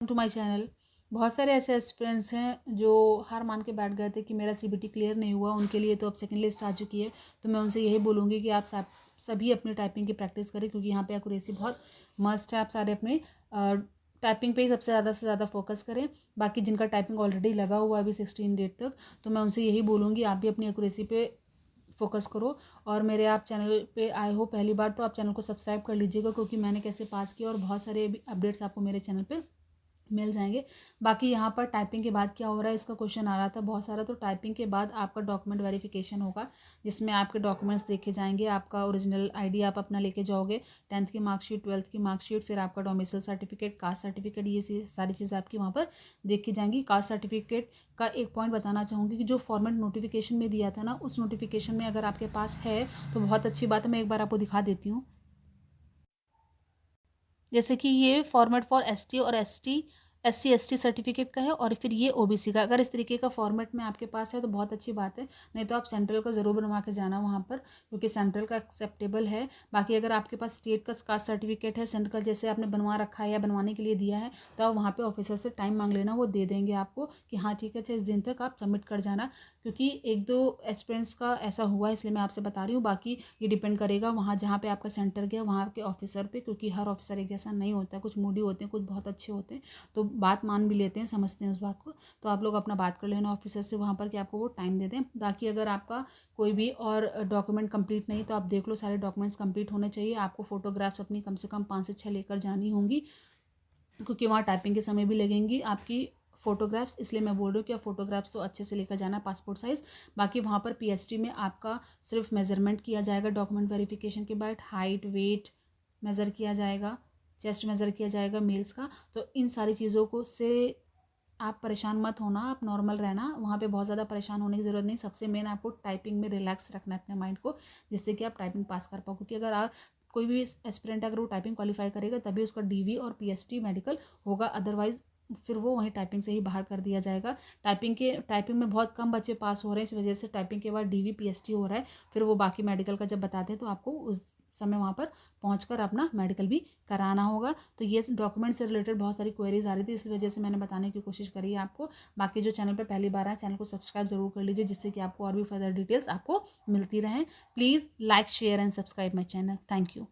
To my channel. बहुत सारे ऐसे एस्पिरेंट्स हैं जो हार मान के बैठ गए थे कि मेरा सीबीटी क्लियर नहीं हुआ, उनके लिए तो अब सेकंड लिस्ट आ चुकी है। तो मैं उनसे यही बोलूँगी कि आप सभी अपनी टाइपिंग की प्रैक्टिस करें, क्योंकि यहाँ पे एक्यूरेसी बहुत मस्ट है। आप सारे अपने टाइपिंग पे ही सबसे ज़्यादा से ज़्यादा फोकस करें। बाकी जिनका टाइपिंग ऑलरेडी लगा हुआ है अभी 16 डेट तक, तो मैं उनसे यही बोलूँगी आप भी अपनी एक्यूरेसी पे फोकस करो। और मेरे आप चैनल पे आए हो पहली बार तो आप चैनल को सब्सक्राइब कर लीजिएगा, क्योंकि मैंने कैसे पास किया और बहुत सारे अपडेट्स आपको मेरे चैनल पे मिल जाएंगे। बाकी यहाँ पर टाइपिंग के बाद क्या हो रहा है, इसका क्वेश्चन आ रहा था बहुत सारा। तो टाइपिंग के बाद आपका डॉक्यूमेंट वेरिफिकेशन होगा, जिसमें आपके डॉक्यूमेंट्स देखे जाएंगे। आपका ओरिजिनल आईडी आप अपना लेके जाओगे, 10th की मार्कशीट, 12th की मार्कशीट, फिर आपका डोमिसाइल सर्टिफिकेट, कास्ट सर्टिफिकेट, ये सारी चीज़ें आपकी वहाँ पर देखी जाएंगी। कास्ट सर्टिफिकेट का एक पॉइंट बताना चाहूँगी कि जो फॉर्मेट नोटिफिकेशन में दिया था ना, उस नोटिफिकेशन में अगर आपके पास है तो बहुत अच्छी बात है। मैं एक बार आपको दिखा देती हूँ। जैसे कि ये फॉर्मेट फॉर एसटी और एससी एसटी सर्टिफिकेट का है, और फिर ये ओबीसी का। अगर इस तरीके का फॉर्मेट में आपके पास है तो बहुत अच्छी बात है, नहीं तो आप सेंट्रल का ज़रूर बनवा के जाना वहाँ पर, क्योंकि सेंट्रल का एक्सेप्टेबल है। बाकी अगर आपके पास स्टेट का कास्ट सर्टिफिकेट है, सेंट्रल जैसे आपने बनवा रखा है या बनवाने के लिए दिया है, तो आप वहाँ पर ऑफिसर से टाइम मांग लेना, वो दे देंगे आपको कि हाँ ठीक है, अच्छा इस दिन तक आप सबमिट कर जाना। क्योंकि एक दो एक्सपीरियंस का ऐसा हुआ है, इसलिए मैं आपसे बता रही हूँ। बाकी ये डिपेंड करेगा वहाँ जहाँ पे आपका सेंटर गया वहाँ के ऑफिसर पे, क्योंकि हर ऑफिसर एक जैसा नहीं होता है। कुछ मूडी होते हैं, कुछ बहुत अच्छे होते हैं, तो बात मान भी लेते हैं, समझते हैं उस बात को। तो आप लोग अपना बात कर लेना ऑफिसर से वहाँ पर कि आपको वो टाइम दे दें। बाकी अगर आपका कोई भी और डॉक्यूमेंट कंप्लीट नहीं, तो आप देख लो, सारे डॉक्यूमेंट्स कंप्लीट होने चाहिए। आपको फोटोग्राफ्स अपनी कम से कम 5 से 6 लेकर जानी होंगी, क्योंकि वहाँ टाइपिंग के समय भी लगेंगी आपकी फ़ोटोग्राफ्स। इसलिए मैं बोल रही हूँ कि आप फोटोग्राफ्स तो अच्छे से लेकर जाना, पासपोर्ट साइज़। बाकी वहाँ पर पीएचडी में आपका सिर्फ मेजरमेंट किया जाएगा डॉक्यूमेंट वेरिफिकेशन के बाद, हाइट वेट मेज़र किया जाएगा, चेस्ट मेज़र किया जाएगा मेल्स का। तो इन सारी चीज़ों को से आप परेशान मत होना, आप नॉर्मल रहना। वहाँ पे बहुत ज़्यादा परेशान होने की ज़रूरत नहीं। सबसे मेन आपको टाइपिंग में रिलैक्स रखना है अपने माइंड को, जिससे कि आप टाइपिंग पास कर पाओ। क्योंकि अगर आप कोई भी एस्पिरेंट अगर वो टाइपिंग क्वालिफाई करेगा तभी उसका डीवी और पीएचडी मेडिकल होगा, अदरवाइज फिर वो वहीं टाइपिंग से ही बाहर कर दिया जाएगा। टाइपिंग में बहुत कम बच्चे पास हो रहे हैं, इस वजह से टाइपिंग के बाद डीवी पीएचडी हो रहा है। फिर वो बाकी मेडिकल का जब बताते हैं तो आपको उस समय वहाँ पर पहुँचकर अपना मेडिकल भी कराना होगा। तो ये डॉक्यूमेंट से रिलेटेड बहुत सारी क्वेरीज आ रही थी, इस वजह से मैंने बताने की कोशिश करी है आपको। बाकी जो चैनल पे पहली बार आए, चैनल को सब्सक्राइब जरूर कर लीजिए, जिससे कि आपको और भी फर्दर डिटेल्स आपको मिलती रहें। Please like share and subscribe my channel. Thank you.